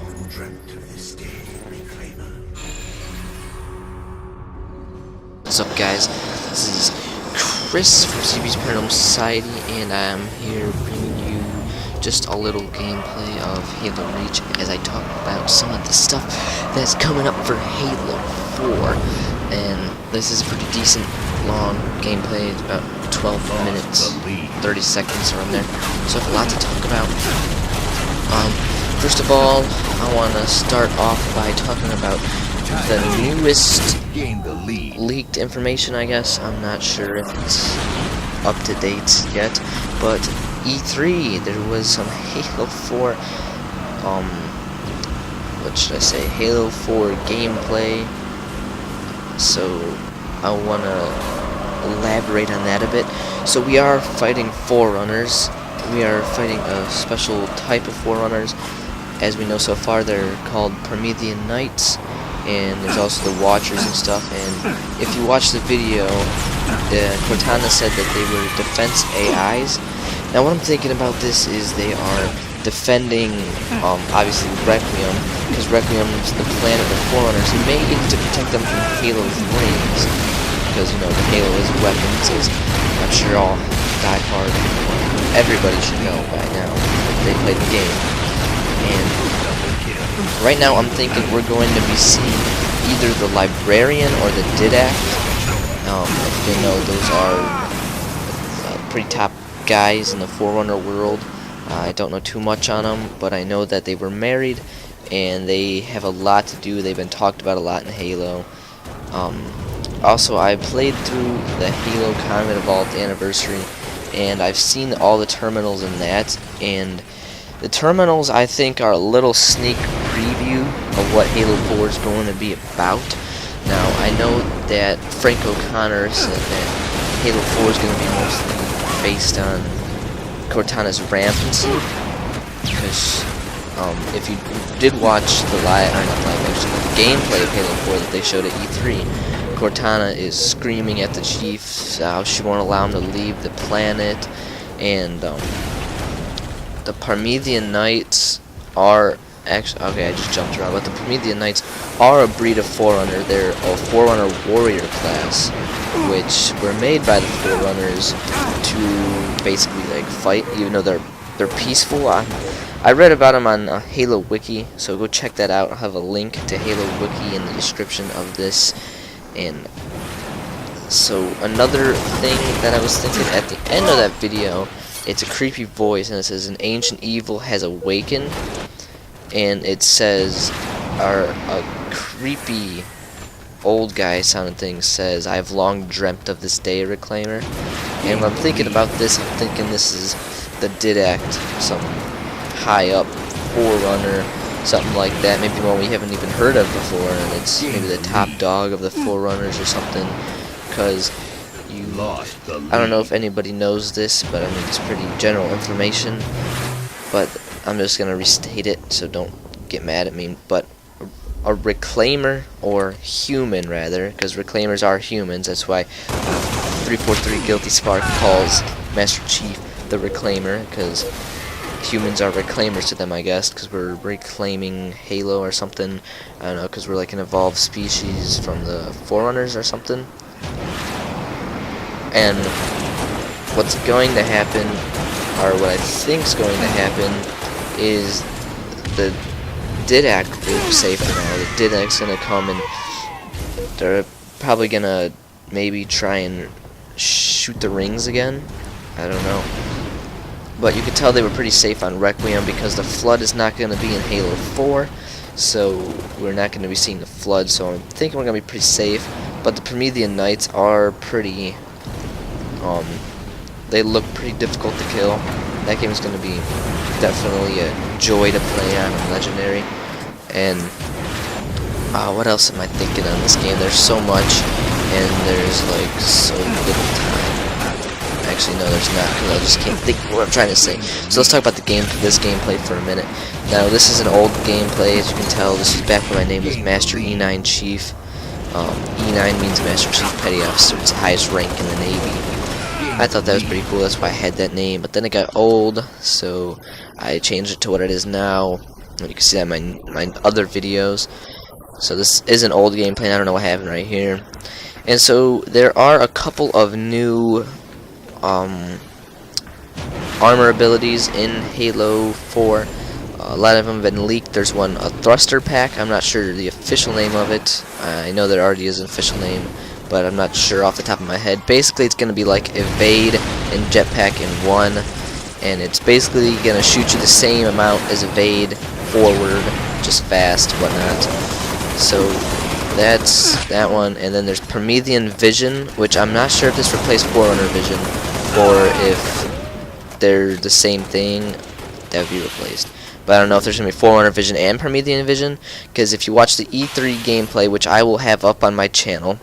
long dreamt of this day, Reclaimer. What's up, guys? This is Chris from CB's Paranormal Society, and I'm here bringing you just a little gameplay of Halo Reach as I talk about some of the stuff that's coming up for Halo 4. And this is a pretty decent long gameplay. It's about 12 minutes, 30 seconds around there. So I have a lot to talk about. First of all, I want to start off by talking about the newest leaked information, I guess. I'm not sure if it's up to date yet, but E3, there was some Halo 4, what should I say, Halo 4 gameplay, so I want to elaborate on that a bit. So we are fighting Forerunners. We are fighting a special type of Forerunners. As we know so far, they're called Parmethean Knights, and there's also the Watchers and stuff. And if you watch the video, Cortana said that they were defense AIs. Now what I'm thinking about this is they are defending, obviously Requiem, because Requiem is the planet of Forerunners, and maybe to protect them from Halo's rings, because, you know, the Halo is weapons, as I'm sure all diehard, everybody should know by now if they played the game. And right now I'm thinking we're going to be seeing either the Librarian or the Didact. If you know, those are pretty top guys in the Forerunner world. I don't know too much on them, but I know that they were married and they have a lot to do. They've been talked about a lot in Halo. Also, I played through the Halo Convent Vault Anniversary, and I've seen all the terminals in that, and the terminals, I think, are a little sneak preview of what Halo 4 is going to be about. Now, I know that Frank O'Connor said that Halo 4 is going to be mostly based on Cortana's rampancy, because if you did watch the gameplay of Halo 4 that they showed at E3, Cortana is screaming at the Chief how she won't allow him to leave the planet, and the Parmethean Knights are actually, okay, I just jumped around, but the Parmethean Knights are a breed of Forerunner. They're a Forerunner warrior class, which were made by the Forerunners to basically like fight, even though they're peaceful. I read about them on Halo Wiki, so go check that out. I'll have a link to Halo Wiki in the description of this. And so another thing that I was thinking at the end of that video, it's a creepy voice, and it says, "An ancient evil has awakened," and it says, a creepy old guy sounding thing says, "I've long dreamt of this day, Reclaimer." And when I'm thinking about this, I'm thinking this is the Didact, some high up Forerunner, something like that, maybe one we haven't even heard of before, and it's maybe the top dog of the Forerunners or something, because I don't know if anybody knows this, but I mean, it's pretty general information, but I'm just going to restate it, so don't get mad at me. But a Reclaimer, or human rather, because Reclaimers are humans, that's why 343 Guilty Spark calls Master Chief the Reclaimer, because humans are Reclaimers to them, I guess, because we're reclaiming Halo or something. I don't know, because we're like an evolved species from the Forerunners or something. And what's going to happen, or what I think's going to happen, is the Didact will save for now. The Didact's gonna come, and they're probably gonna maybe try and shoot the rings again. I don't know. But you could tell they were pretty safe on Requiem, because the Flood is not going to be in Halo 4, so we're not going to be seeing the Flood, so I'm thinking we're going to be pretty safe. But the Parmethean Knights are pretty, they look pretty difficult to kill. That game is going to be definitely a joy to play on Legendary. And what else am I thinking on this game? There's so much, and there's like so little time. Actually, no, there's not, because I just can't think of what I'm trying to say. So let's talk about this gameplay for a minute. Now, this is an old gameplay, as you can tell. This is back when my name was Master E9 Chief. E9 means Master Chief Petty Officer. It's the highest rank in the Navy. I thought that was pretty cool, that's why I had that name. But then it got old, so I changed it to what it is now. You can see that in my other videos. So this is an old gameplay. I don't know what happened right here. And so there are a couple of new armor abilities in Halo 4. A lot of them have been leaked. There's one, a thruster pack. I'm not sure the official name of it. I know there already is an official name, but I'm not sure off the top of my head. Basically, it's going to be like evade and jetpack in one, and it's basically going to shoot you the same amount as evade forward, just fast, whatnot. So that's that one. And then there's Parmethean Vision, which I'm not sure if this replaced Forerunner Vision or if they're the same thing. That would be replaced. But I don't know if there's going to be Forerunner Vision and Parmethean Vision, because if you watch the E3 gameplay, which I will have up on my channel,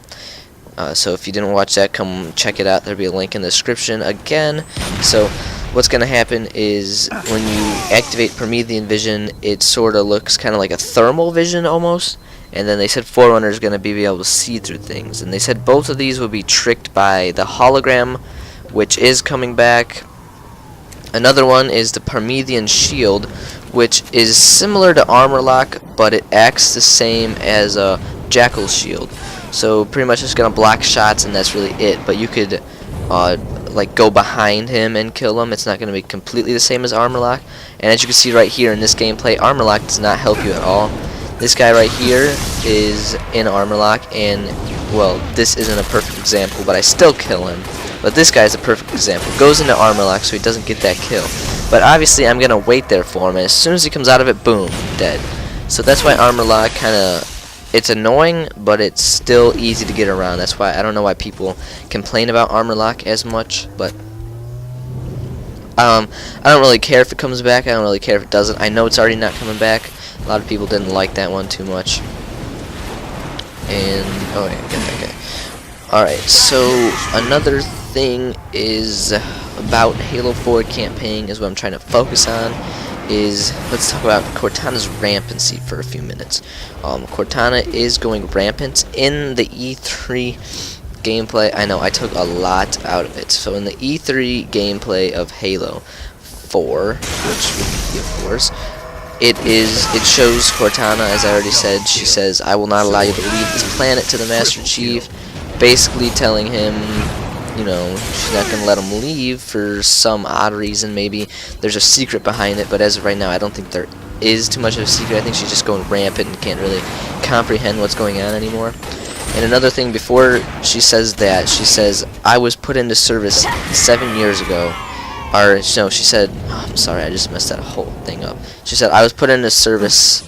so if you didn't watch that, come check it out. There'll be a link in the description again. So what's going to happen is when you activate Parmethean Vision, it sort of looks kind of like a thermal vision almost. And then they said Forerunner is going to be able to see through things. And they said both of these will be tricked by the hologram, which is coming back. Another one is the Parmethean Shield, which is similar to Armor Lock, but it acts the same as a Jackal Shield. So pretty much it's going to block shots, and that's really it. But you could like go behind him and kill him. It's not going to be completely the same as Armor Lock. And as you can see right here in this gameplay, Armor Lock does not help you at all. This guy right here is in Armor Lock, and well, this isn't a perfect example, but I still kill him. But this guy is a perfect example. Goes into Armor Lock so he doesn't get that kill. But obviously I'm going to wait there for him, and as soon as he comes out of it, boom, dead. So that's why Armor Lock kind of, it's annoying, but it's still easy to get around. That's why I don't know why people complain about Armor Lock as much, but I don't really care if it comes back. I don't really care if it doesn't. I know it's already not coming back. A lot of people didn't like that one too much. And oh yeah, get that guy. Alright, so another thing is about Halo 4 campaign is what I'm trying to focus on. Is let's talk about Cortana's rampancy for a few minutes. Cortana is going rampant in the E3 gameplay. I know I took a lot out of it. So in the E3 gameplay of Halo 4, which would be of course, it shows Cortana, as I already said. She says, "I will not allow you to leave this planet," to the Master Chief, basically telling him, you know, she's not going to let him leave for some odd reason. Maybe there's a secret behind it, but as of right now, I don't think there is too much of a secret. I think she's just going rampant and can't really comprehend what's going on anymore. And another thing, before she says that, she says, "I was put into service 7 years ago." Or, no, she said, oh, I'm sorry, I just messed that whole thing up. She said, "I was put into service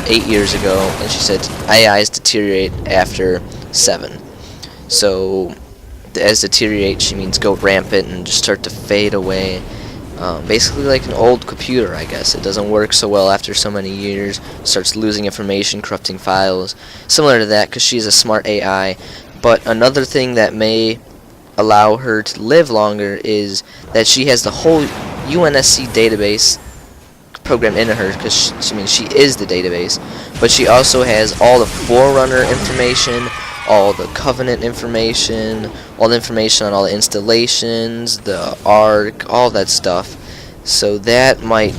8 years ago," and she said, "AIs deteriorate after 7. So, as deteriorate, she means go rampant and just start to fade away. Basically like an old computer, I guess. It doesn't work so well after so many years. Starts losing information, corrupting files. Similar to that, because she's a smart AI. But another thing that may allow her to live longer is that she has the whole UNSC database programmed into her, because she is the database. But she also has all the Forerunner information, all the Covenant information, all the information on all the installations, the Ark, all that stuff. So that might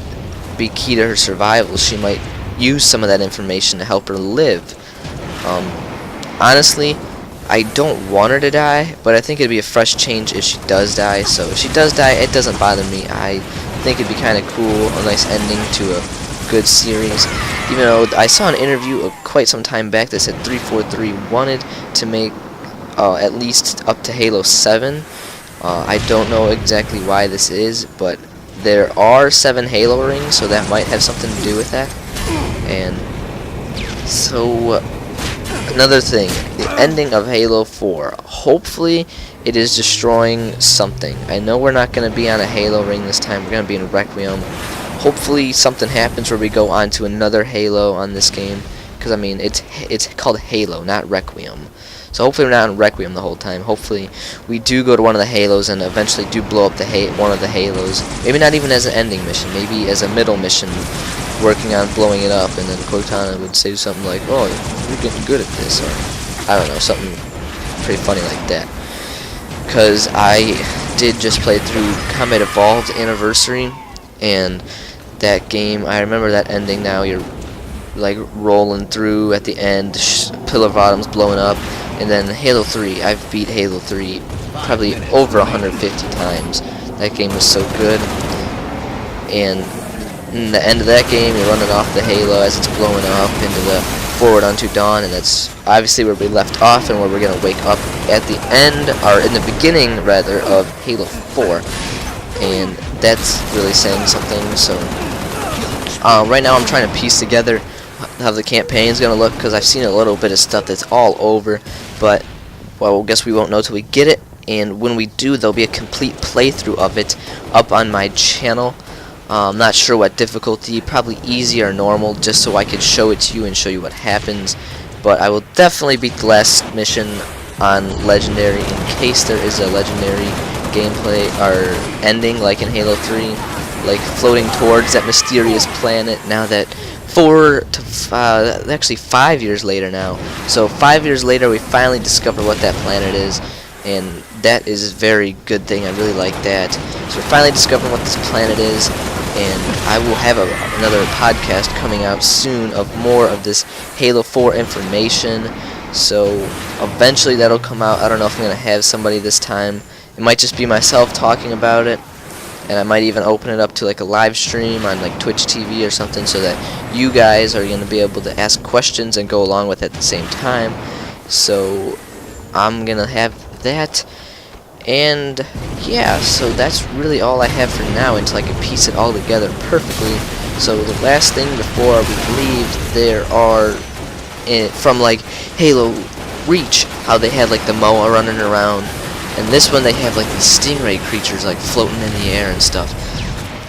be key to her survival. She might use some of that information to help her live. Honestly, I don't want her to die, but I think it'd be a fresh change if she does die. So if she does die, it doesn't bother me. I think it'd be kind of cool, a nice ending to a good series. Even though I saw an interview quite some time back that said 343 wanted to make at least up to Halo 7. I don't know exactly why this is, but there are 7 Halo rings, so that might have something to do with that. And so another thing, the ending of Halo 4. Hopefully it is destroying something. I know we're not going to be on a Halo ring this time. We're going to be in Requiem. Hopefully something happens where we go on to another Halo on this game. Because, I mean, it's called Halo, not Requiem. So hopefully we're not in Requiem the whole time. Hopefully we do go to one of the Halos and eventually do blow up one of the Halos. Maybe not even as an ending mission. Maybe as a middle mission, working on blowing it up. And then Cortana would say something like, "Oh, you're getting good at this." Or, I don't know, something pretty funny like that. Because I did just play through Combat Evolved Anniversary. And that game. I remember that ending now. You're like rolling through at the end, Pillar of Autumn's blowing up, and then Halo 3. I've beat Halo 3 probably over 150 times. That game was so good. And in the end of that game, you're running off the Halo as it's blowing up into the Forward Unto Dawn, and that's obviously where we left off and where we're going to wake up at the end, or in the beginning rather, of Halo 4. And that's really saying something. So right now I'm trying to piece together how the campaign's going to look, because I've seen a little bit of stuff that's all over, but well, I guess we won't know till we get it. And when we do, there'll be a complete playthrough of it up on my channel. I'm not sure what difficulty, probably easy or normal, just so I could show it to you and show you what happens. But I will definitely beat the last mission on Legendary in case there is a Legendary gameplay or ending like in Halo 3, like floating towards that mysterious planet. Now that actually 5 years later now. So 5 years later, we finally discover what that planet is, and that is a very good thing. I really like that. So we're finally discovering what this planet is, and I will have another podcast coming out soon of more of this Halo 4 information. So eventually that'll come out. I don't know if I'm going to have somebody this time. It might just be myself talking about it, and I might even open it up to like a live stream on like Twitch TV or something, so that you guys are going to be able to ask questions and go along with it at the same time. So I'm going to have that. And yeah, so that's really all I have for now until I can piece it all together perfectly. So the last thing before we leave, there are from like Halo Reach, how they had like the Moa running around, and this one they have like the stingray creatures like floating in the air and stuff.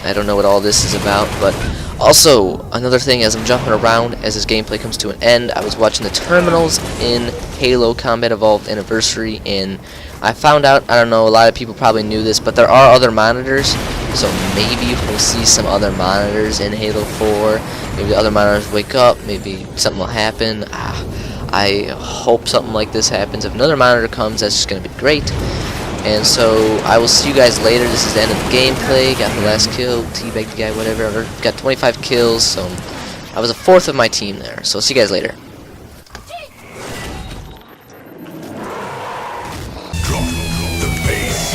I don't know what all this is about, but also another thing, as I'm jumping around as this gameplay comes to an end, I was watching the terminals in Halo Combat Evolved Anniversary, and I found out, I don't know, a lot of people probably knew this, but there are other monitors, so maybe we'll see some other monitors in Halo 4. Maybe the other monitors wake up, maybe something will happen. I hope something like this happens. If another monitor comes, that's just going to be great. And so I will see you guys later. This is the end of the gameplay. Got the last kill, teabagged the guy, whatever. Got 25 kills, so I was a fourth of my team there. So I'll see you guys later. Drop the bass.